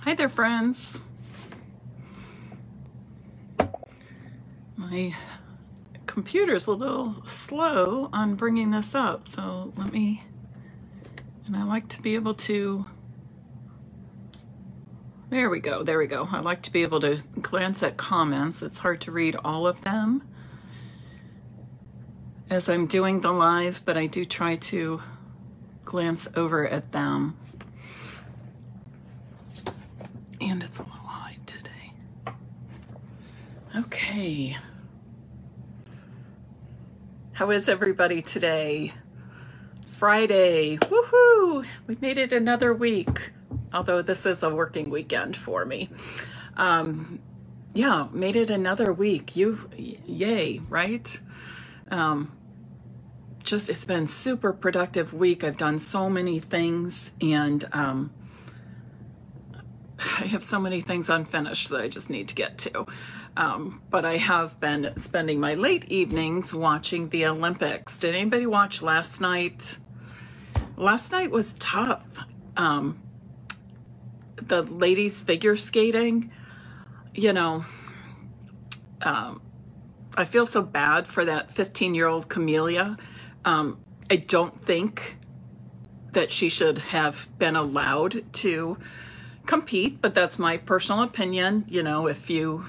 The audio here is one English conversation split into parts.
Hi there, friends. My computer's a little slow on bringing this up, so and I like to be able to, there we go. I like to be able to glance at comments. It's hard to read all of them as I'm doing the live, but I do try to glance over at them. And it's a little high today. Okay. How is everybody today? Friday, woohoo! We made it another week, although this is a working weekend for me. Yeah, made it another week. Yay, right? It's been super productive week. I've done so many things, and I have so many things unfinished that I just need to get to. But I have been spending my late evenings watching the Olympics. Did anybody watch last night? Last night was tough. The ladies figure skating, I feel so bad for that 15-year-old Camelia. I don't think that she should have been allowed to compete, but that's my personal opinion. If you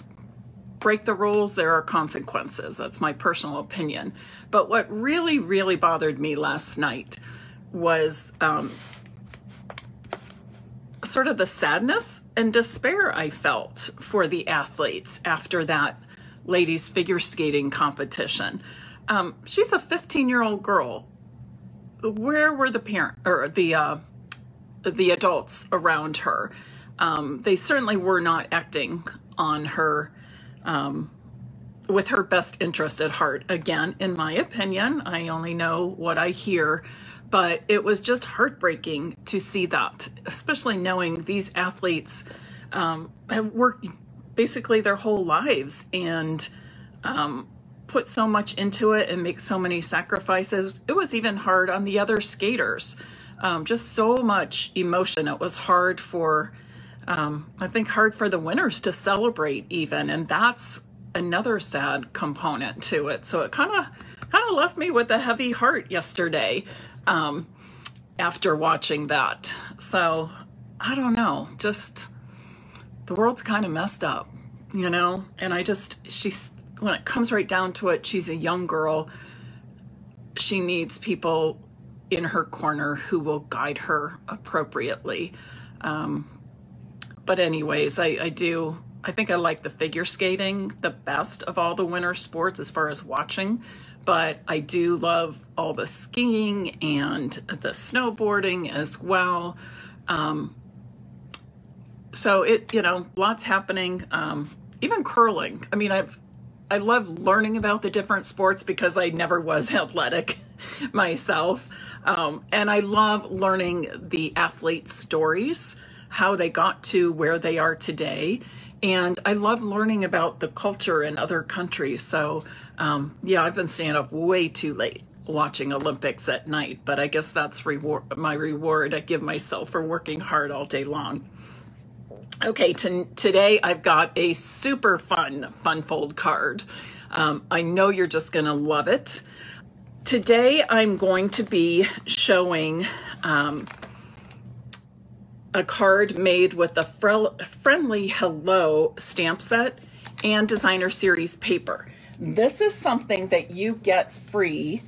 break the rules, there are consequences. That's my personal opinion. But what really, really bothered me last night was sort of the sadness and despair I felt for the athletes after that ladies figure skating competition. She's a 15-year-old girl. Where were the parents or the adults around her? They certainly were not acting on her with her best interest at heart. Again, in my opinion, I only know what I hear, but it was just heartbreaking to see that, especially knowing these athletes have worked basically their whole lives and put so much into it and make so many sacrifices. It was even hard on the other skaters. Just so much emotion. It was hard for, I think, hard for the winners to celebrate even, and that's another sad component to it. So it kind of left me with a heavy heart yesterday after watching that. So I don't know, just the world's kind of messed up, and when it comes right down to it, she's a young girl. She needs people in her corner who will guide her appropriately. But anyways, I think I like the figure skating the best of all the winter sports as far as watching, but I do love all the skiing and the snowboarding as well. So lots happening, even curling. I mean, I love learning about the different sports because I never was athletic myself. And I love learning the athletes' stories, how they got to where they are today. And I love learning about the culture in other countries. So yeah, I've been staying up way too late watching Olympics at night, but I guess that's my reward I give myself for working hard all day long. Okay, today I've got a super fun fold card. I know you're just gonna love it. Today I'm going to be showing a card made with the Friendly Hello stamp set and designer series paper. This is something that you get free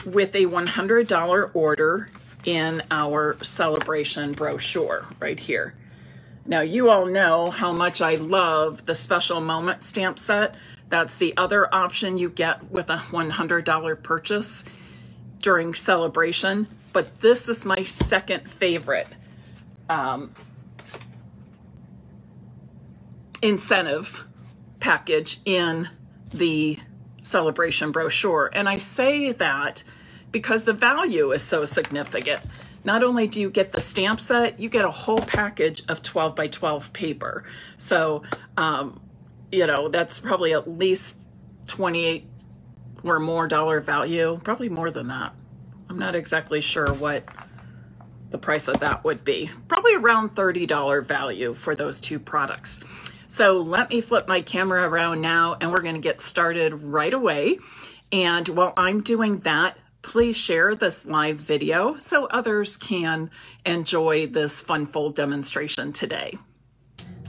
with a $100 order in our Sale-A-Bration brochure right here. Now, you all know how much I love the Special Moment stamp set. That's the other option you get with a $100 purchase during Sale-A-Bration. But this is my second favorite incentive package in the Sale-A-Bration brochure. And I say that because the value is so significant. Not only do you get the stamp set, you get a whole package of 12 by 12 paper. So, that's probably at least $28 or more value, probably more than that. I'm not exactly sure what the price of that would be. Probably around $30 value for those two products. So let me flip my camera around now and we're going to get started right away. And while I'm doing that, please share this live video so others can enjoy this fun fold demonstration today.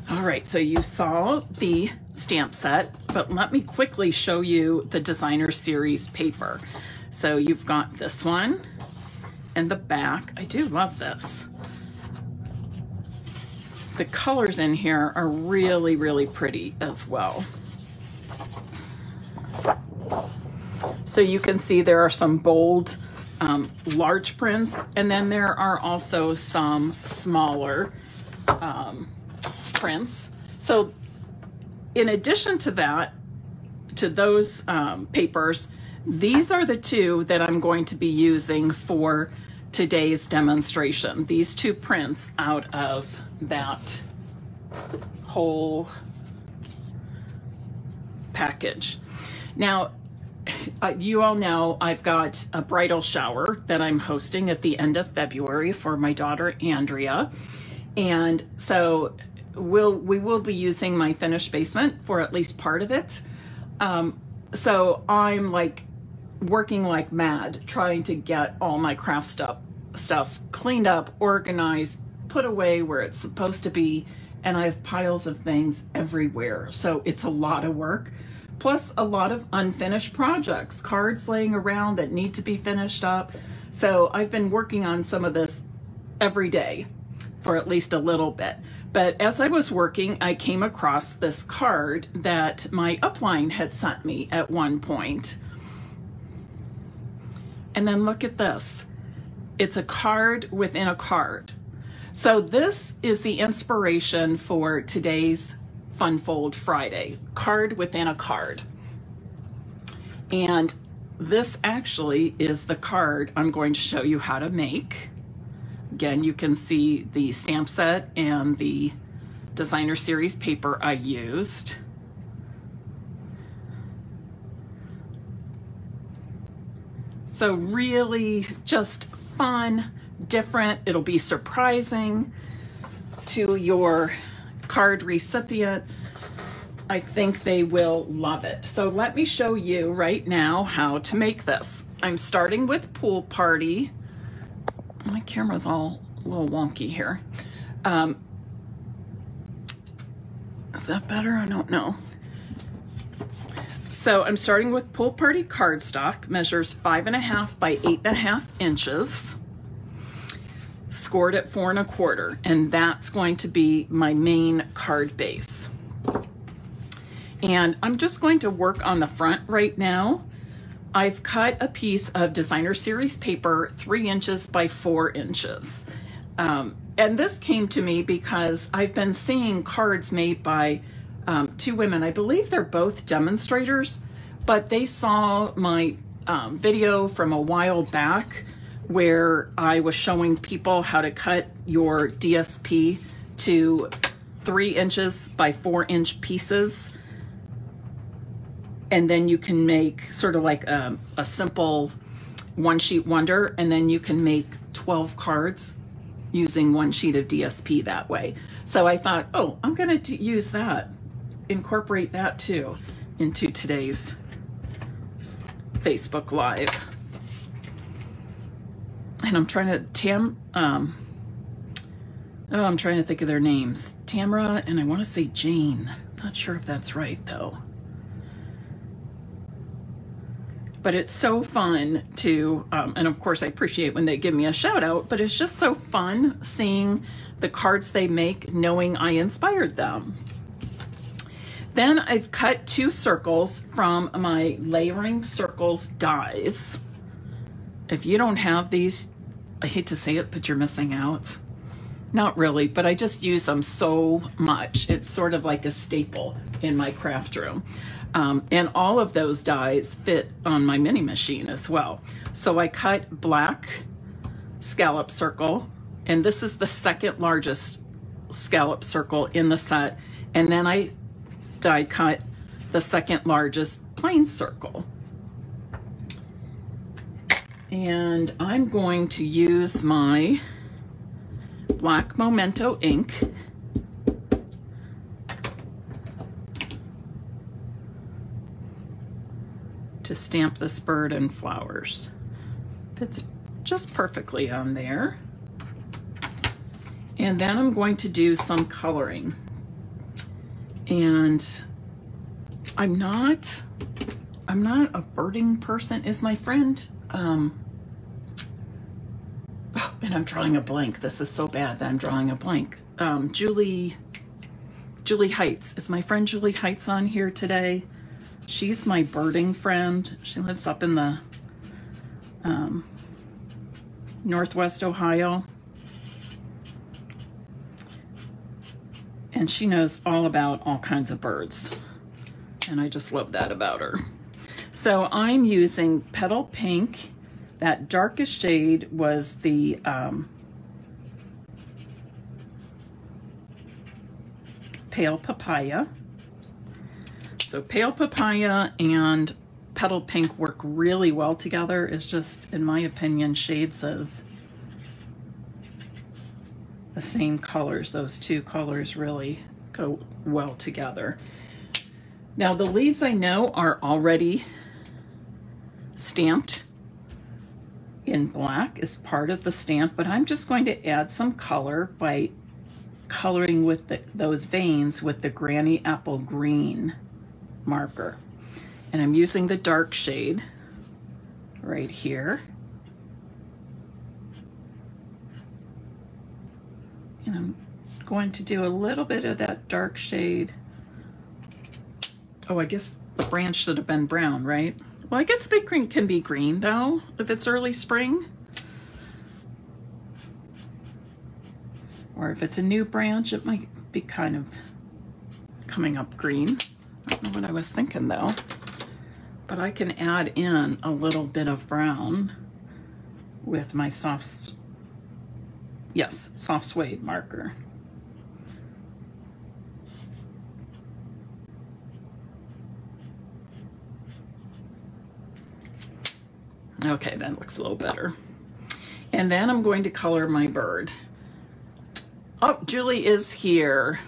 All right, so you saw the stamp set, but let me quickly show you the designer series paper. So you've got this one and the back. I do love this. The colors in here are really, really pretty as well. So you can see there are some bold, large prints, and then there are also some smaller prints. So in addition to that, to those papers, these are the two that I'm going to be using for today's demonstration. These two prints out of that whole package. Now, you all know I've got a bridal shower that I'm hosting at the end of February for my daughter Andrea, and so we will be using my finished basement for at least part of it. So I'm like working like mad trying to get all my craft stuff cleaned up, organized, put away where it's supposed to be, and I have piles of things everywhere. So it's a lot of work, plus a lot of unfinished projects, cards laying around that need to be finished up. So I've been working on some of this every day for at least a little bit. But as I was working, I came across this card that my upline had sent me at one point. And then look at this. It's a card within a card. So this is the inspiration for today's Fun Fold Friday, card within a card. And this actually is the card I'm going to show you how to make. Again, you can see the stamp set and the designer series paper I used. So really just fun, different. It'll be surprising to your card recipient. I think they will love it. So let me show you right now how to make this. I'm starting with Pool Party. My camera's all a little wonky here. Is that better? I don't know. So I'm starting with Pool Party cardstock, measures 5.5 by 8.5 inches, scored at 4 1/4, and that's going to be my main card base. And I'm just going to work on the front right now. I've cut a piece of designer series paper 3 inches by 4 inches. And this came to me because I've been seeing cards made by two women. I believe they're both demonstrators, but they saw my video from a while back where I was showing people how to cut your DSP to 3 inches by 4 inch pieces. And then you can make sort of like a simple one sheet wonder, and then you can make 12 cards using 1 sheet of DSP that way. So I thought, oh, I'm gonna use that, incorporate that too into today's Facebook Live. And I'm trying to, I'm trying to think of their names. Tamara, and I wanna say Jane. Not sure if that's right though. But it's so fun to, and of course I appreciate when they give me a shout out, but it's just so fun seeing the cards they make, knowing I inspired them. Then I've cut 2 circles from my Layering Circles dies. If you don't have these, I hate to say it, but you're missing out. Not really, but I just use them so much. It's sort of like a staple in my craft room. And all of those dies fit on my mini machine as well. So I cut black scallop circle, and this is the second largest scallop circle in the set. And then I die cut the second largest plain circle. And I'm going to use my black Memento ink. To stamp this bird and flowers. Fits just perfectly on there. And then I'm going to do some coloring. And I'm not a birding person. Is my friend, oh, and I'm drawing a blank. This is so bad that I'm drawing a blank. Julie Heights. Is my friend Julie Heights on here today? She's my birding friend. She lives up in the Northwest Ohio. And she knows all about all kinds of birds. And I just love that about her. So I'm using Petal Pink. That darkest shade was the Pale Papaya. So Pale Papaya and Petal Pink work really well together. It's just, in my opinion, shades of the same colors. Those two colors really go well together. Now the leaves I know are already stamped in black as part of the stamp, but I'm just going to add some color by coloring with those veins with the Granny Apple Green marker. And I'm using the dark shade right here. And I'm going to do a little bit of that dark shade. Oh, I guess the branch should have been brown, right? Well, I guess big green can be green though, if it's early spring. Or if it's a new branch, it might be kind of coming up green. I don't know what I was thinking though. But I can add in a little bit of brown with my soft suede marker. Okay, that looks a little better. And then I'm going to color my bird. Oh, Julie is here.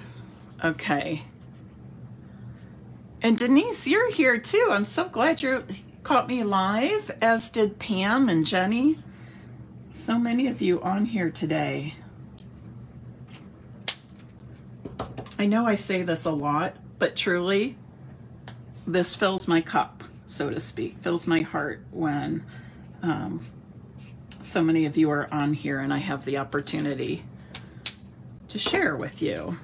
Okay. And Denise, you're here too. I'm so glad you caught me live, as did Pam and Jenny. So many of you on here today. I know I say this a lot, but truly, this fills my cup, so to speak, fills my heart when so many of you are on here and I have the opportunity to share with you.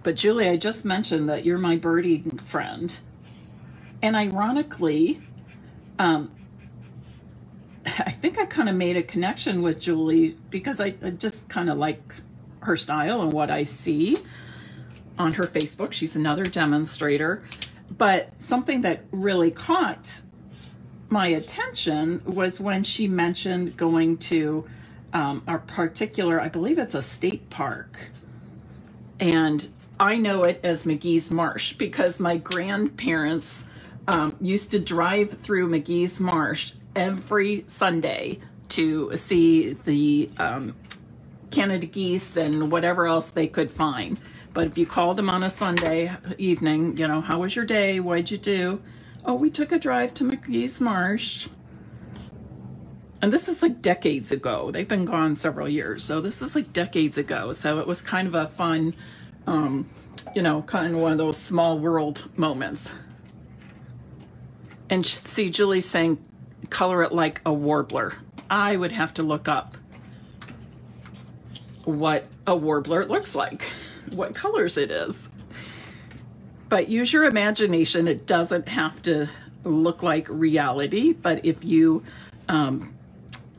But Julie, I just mentioned that you're my birding friend. And ironically, I think I kind of made a connection with Julie because I just kind of like her style and what I see on her Facebook. She's another demonstrator. But something that really caught my attention was when she mentioned going to a particular, I believe it's a state park. And I know it as McGee's Marsh because my grandparents used to drive through McGee's Marsh every Sunday to see the Canada geese and whatever else they could find. But if you called them on a Sunday evening, you know, how was your day? What'd you do? Oh, we took a drive to McGee's Marsh. And this is like decades ago. They've been gone several years. So this is like decades ago. So it was kind of a fun, you know, kind of one of those small world moments. And see, Julie's saying, color it like a warbler. I would have to look up what a warbler looks like, what colors it is. But use your imagination. It doesn't have to look like reality, but if you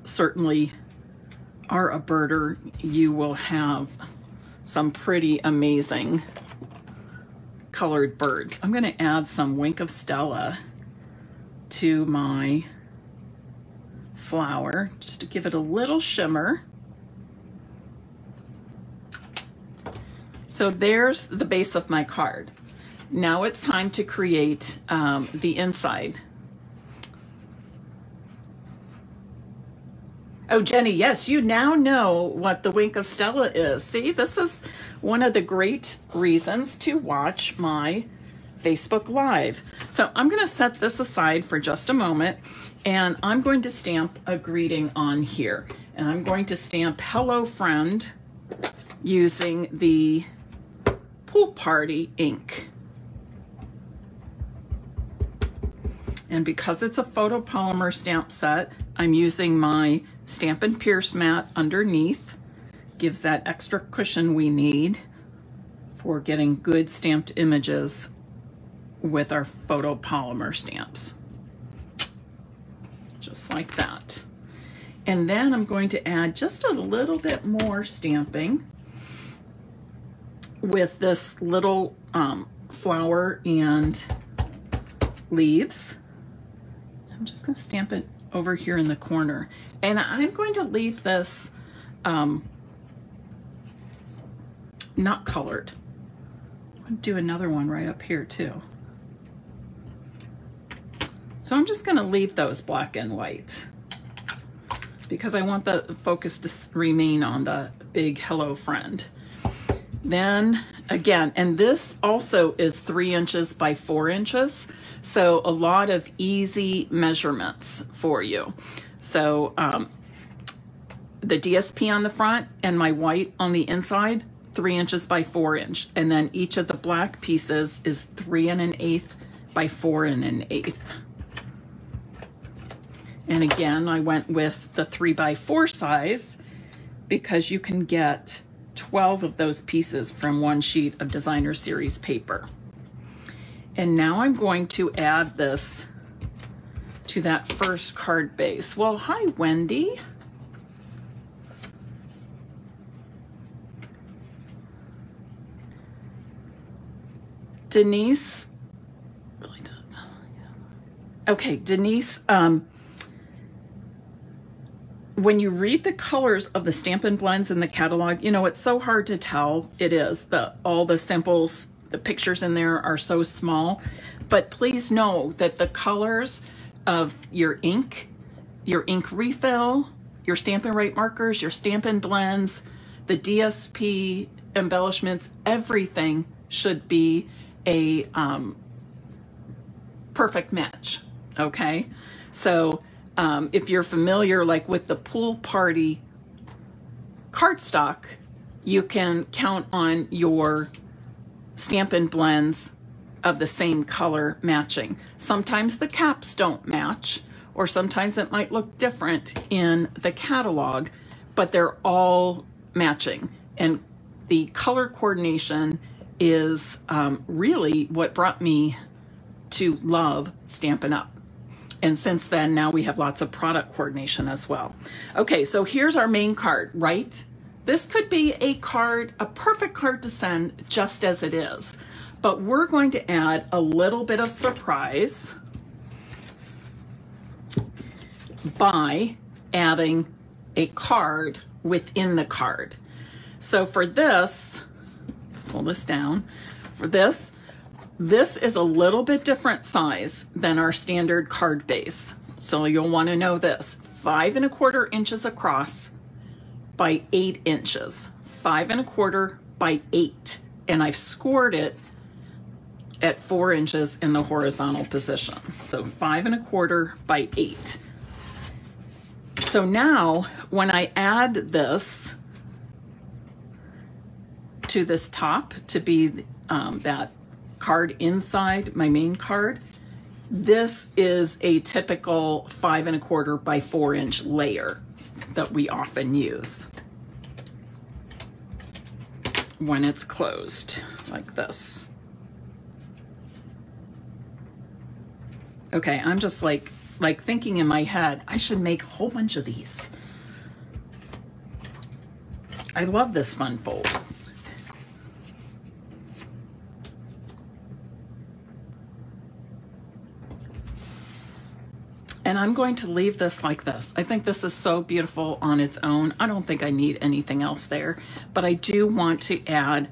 certainly are a birder, you will have some pretty amazing colored birds. I'm going to add some Wink of Stella to my flower just to give it a little shimmer. So there's the base of my card. Now it's time to create the inside. Oh, Jenny, yes, you now know what the Wink of Stella is. See, this is one of the great reasons to watch my Facebook Live. So I'm going to set this aside for just a moment, and I'm going to stamp a greeting on here. And I'm going to stamp Hello Friend using the Pool Party ink. And because it's a photopolymer stamp set, I'm using my Stampin' Pierce mat underneath. Gives that extra cushion we need for getting good stamped images with our photopolymer stamps. Just like that. And then I'm going to add just a little bit more stamping with this little flower and leaves. I'm just going to stamp it over here in the corner. And I'm going to leave this not colored. I'm going to do another one right up here too. So I'm just going to leave those black and white because I want the focus to remain on the big Hello Friend. Then again, and this also is 3 inches by 4 inches. So a lot of easy measurements for you. So the DSP on the front and my white on the inside, 3 inches by 4 inch. And then each of the black pieces is 3 1/8 by 4 1/8. And again, I went with the 3 by 4 size because you can get 12 of those pieces from one sheet of Designer Series paper. And now I'm going to add this to that first card base. Well, hi, Wendy. Denise. Okay, Denise, when you read the colors of the Stampin' Blends in the catalog, you know, it's so hard to tell. It is. All the samples, the pictures in there are so small. But please know that the colors of your ink refill, your Stampin' Right markers, your Stampin' Blends, the DSP, embellishments, everything should be a perfect match, okay? So if you're familiar like with the Pool Party cardstock, you can count on your Stampin' Blends of the same color matching. Sometimes the caps don't match, or sometimes it might look different in the catalog, but they're all matching. And the color coordination is really what brought me to love Stampin' Up! And since then, now we have lots of product coordination as well. Okay, so here's our main card, right? This could be a card, a perfect card to send just as it is. But we're going to add a little bit of surprise by adding a card within the card. So for this, let's pull this down. For this is a little bit different size than our standard card base. So you'll want to know this, 5 1/4 inches across by 8 inches, 5 1/4 by 8. And I've scored it at 4 inches in the horizontal position. So 5 1/4 by 8. So now when I add this to this top to be that card inside my main card, this is a typical 5 1/4 by 4 inch layer that we often use when it's closed like this. Okay, I'm just like thinking in my head, I should make a whole bunch of these. I love this fun fold. And I'm going to leave this like this. I think this is so beautiful on its own. I don't think I need anything else there, but I do want to add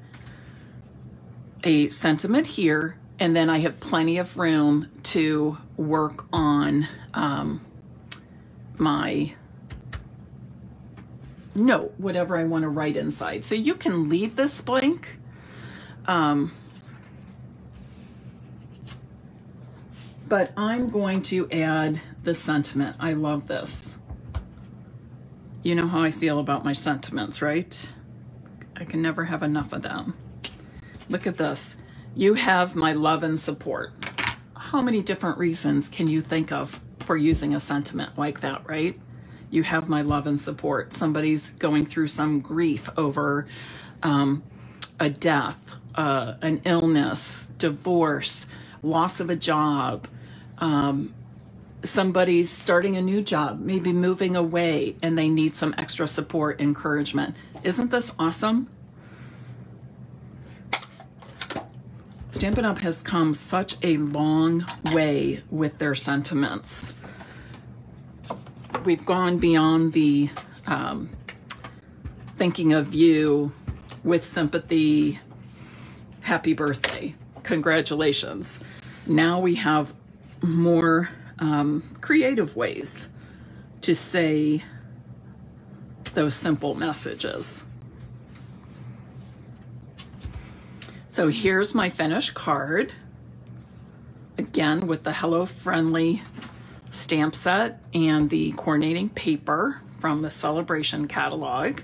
a sentiment here, and then I have plenty of room to work on my note whatever I want to write inside. So you can leave this blank. But I'm going to add the sentiment. I love this. You know how I feel about my sentiments, right? I can never have enough of them. Look at this. You have my love and support. How many different reasons can you think of for using a sentiment like that, right? You have my love and support. Somebody's going through some grief over a death, an illness, divorce, loss of a job. Somebody's starting a new job, maybe moving away, and they need some extra support, encouragement. Isn't this awesome? Stampin' Up! Has come such a long way with their sentiments. We've gone beyond the thinking of you with sympathy, happy birthday, congratulations. Now we have more creative ways to say those simple messages. So here's my finished card, again with the Hello Friendly stamp set and the coordinating paper from the Sale-A-Bration catalog.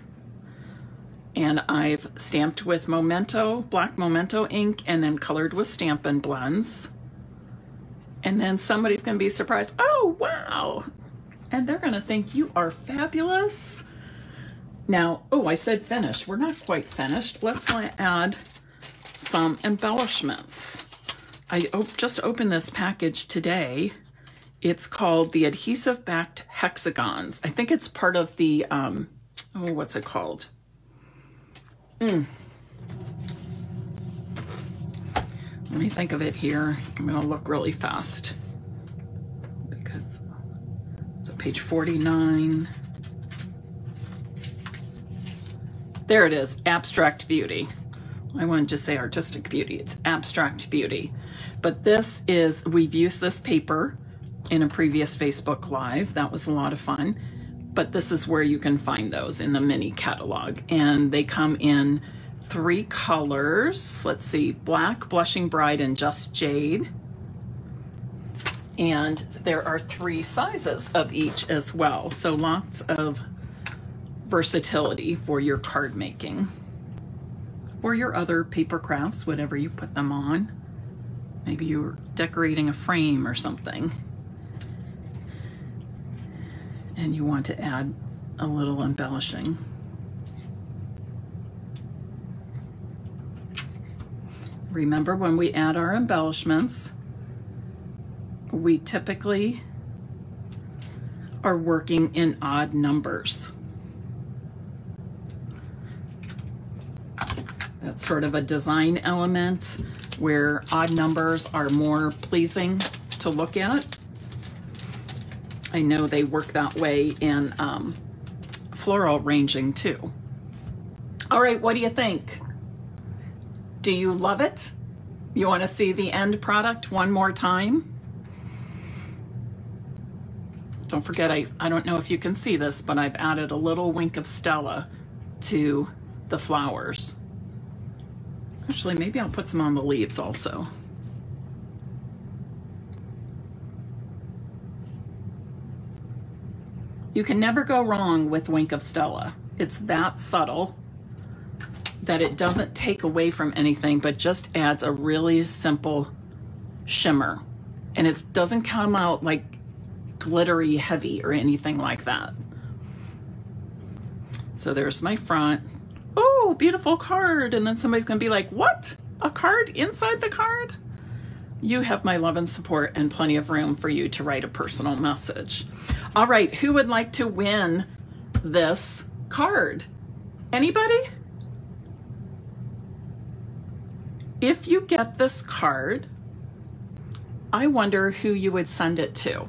And I've stamped with Memento, black Memento ink, and then colored with Stampin' blends. And then somebody's gonna be surprised, oh wow! And they're gonna think you are fabulous. Now, oh, I said finished. We're not quite finished. Let's add some embellishments. I just opened this package today. It's called the adhesive backed hexagons. I think it's part of the, oh, what's it called? Let me think of it here. I'm gonna look really fast because it's on page 49. There it is, Abstract Beauty. I wanted to say Artistic Beauty, it's Abstract Beauty. But this is, we've used this paper in a previous Facebook Live. That was a lot of fun. But this is where you can find those in the mini catalog. And they come in 3 colors. Let's see, Black, Blushing Bride, and Just Jade. And there are 3 sizes of each as well. So lots of versatility for your card making or your other paper crafts, whatever you put them on. Maybe you're decorating a frame or something and you want to add a little embellishing. Remember, when we add our embellishments, we typically are working in odd numbers. That's sort of a design element where odd numbers are more pleasing to look at. I know they work that way in floral arranging too. All right, what do you think? Do you love it? You want to see the end product one more time? Don't forget, I don't know if you can see this, but I've added a little wink of Stella to the flowers. Actually, maybe I'll put some on the leaves also. You can never go wrong with Wink of Stella. It's that subtle that it doesn't take away from anything, but just adds a really simple shimmer. And it doesn't come out like glittery heavy or anything like that. So there's my front. Oh, beautiful card. And then somebody's gonna be like, what? A card inside the card? You have my love and support and plenty of room for you to write a personal message. All right, who would like to win this card? Anybody? If you get this card, I wonder who you would send it to.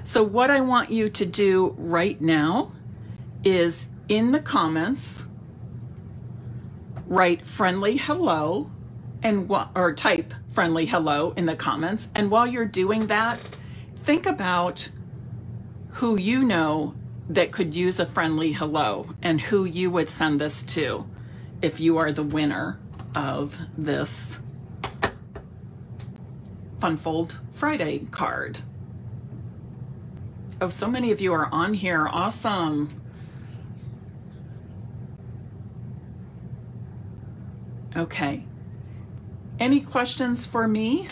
So what I want you to do right now is in the comments, write friendly hello or type friendly hello in the comments. And while you're doing that, think about who you know that could use a friendly hello and who you would send this to if you are the winner of this Funfold Friday card. Oh, so many of you are on here. Awesome. Okay. Any questions for me?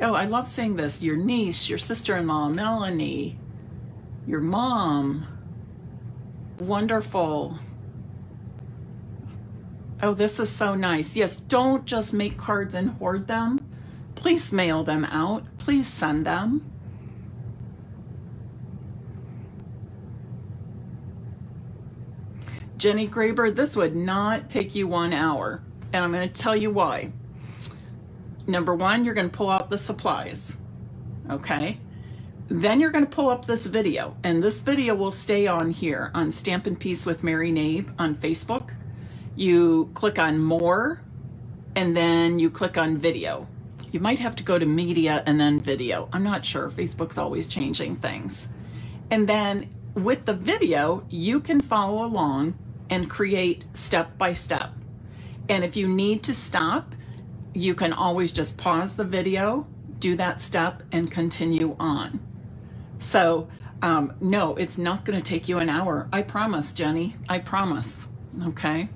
Oh, I love saying this. Your niece, your sister-in-law, Melanie, your mom. Wonderful. Oh, this is so nice. Yes, don't just make cards and hoard them. Please mail them out. Please send them. Jenny Graber, this would not take you 1 hour. And I'm going to tell you why. Number one, you're going to pull out the supplies. Okay? Then you're going to pull up this video. And this video will stay on here on Stampin' Peace with Mary Knabe on Facebook. You click on more, and then you click on video. You might have to go to media and then video. I'm not sure. Facebook's always changing things. And then with the video, you can follow along and create step by step. And if you need to stop, you can always just pause the video, do that step, and continue on. So no, it's not going to take you an hour. I promise, Jenny. I promise. Okay.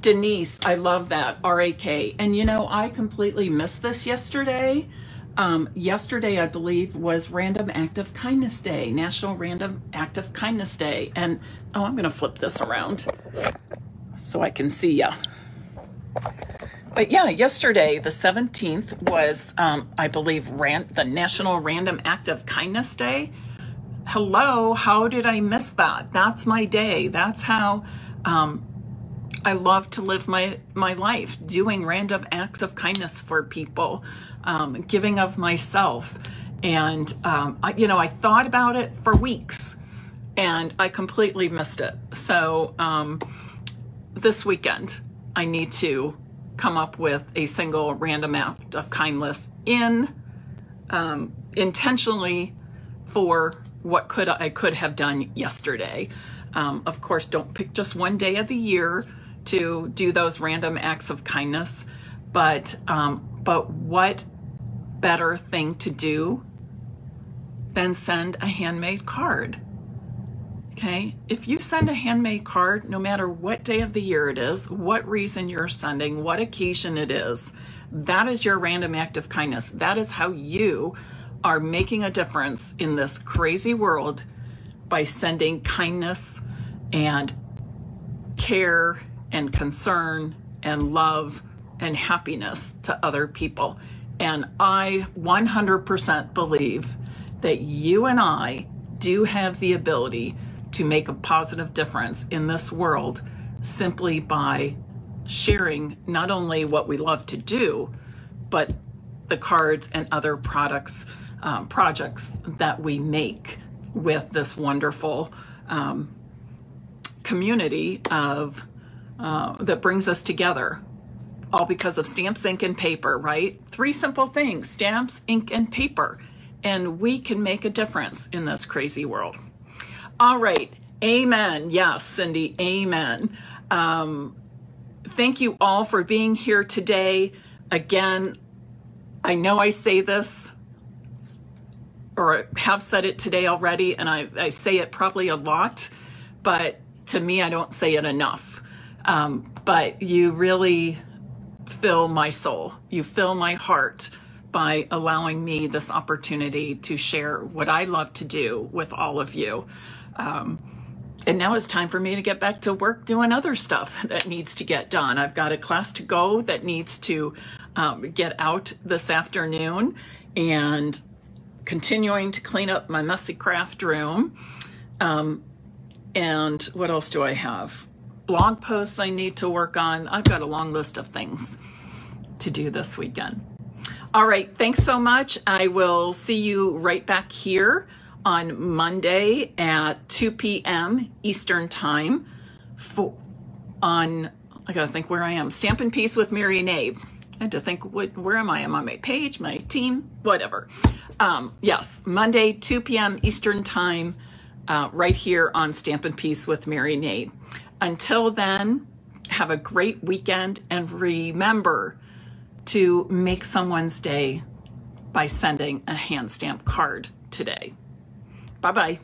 Denise, I love that, R-A-K. And you know, I completely missed this yesterday. Yesterday, I believe, was Random Act of Kindness Day, National Random Act of Kindness Day. And, oh, I'm going to flip this around so I can see ya. But yeah, yesterday, the 17th, was, I believe, the National Random Act of Kindness Day. Hello, how did I miss that? That's my day. That's how I love to live my life, doing random acts of kindness for people, giving of myself. And, I thought about it for weeks and I completely missed it. So this weekend, I need to come up with a single random act of kindness intentionally for what I could have done yesterday. Of course, don't pick just one day of the year to do those random acts of kindness, but what better thing to do than send a handmade card? Okay, if you send a handmade card, no matter what day of the year it is, what reason you're sending, what occasion it is, that is your random act of kindness. That is how you are making a difference in this crazy world, by sending kindness and care and concern and love and happiness to other people. And I 100% believe that you and I do have the ability to make a positive difference in this world simply by sharing not only what we love to do, but the cards and other projects that we make with this wonderful community of that brings us together, all because of stamps, ink, and paper, right? 3 simple things: stamps, ink, and paper. And we can make a difference in this crazy world. All right. Amen. Yes, Cindy. Amen. Thank you all for being here today. Again, I know I say this, or have said it today already, and I say it probably a lot, but to me, I don't say it enough. But you really fill my soul. You fill my heart by allowing me this opportunity to share what I love to do with all of you. And now it's time for me to get back to work doing other stuff that needs to get done. I've got a class to go that needs to get out this afternoon, and continuing to clean up my messy craft room. And what else do I have? Blog posts I need to work on. I've got a long list of things to do this weekend. All right, thanks so much. I will see you right back here on Monday at 2 p.m. Eastern Time I gotta think where I am. Stampin' Peace with Mary Knabe. I had to think, where am I? Am I on my page, my team, whatever. Yes, Monday, 2 p.m. Eastern Time, right here on Stampin' Peace with Mary Knabe. Until then, have a great weekend, and remember to make someone's day by sending a hand stamped card today. Bye-bye.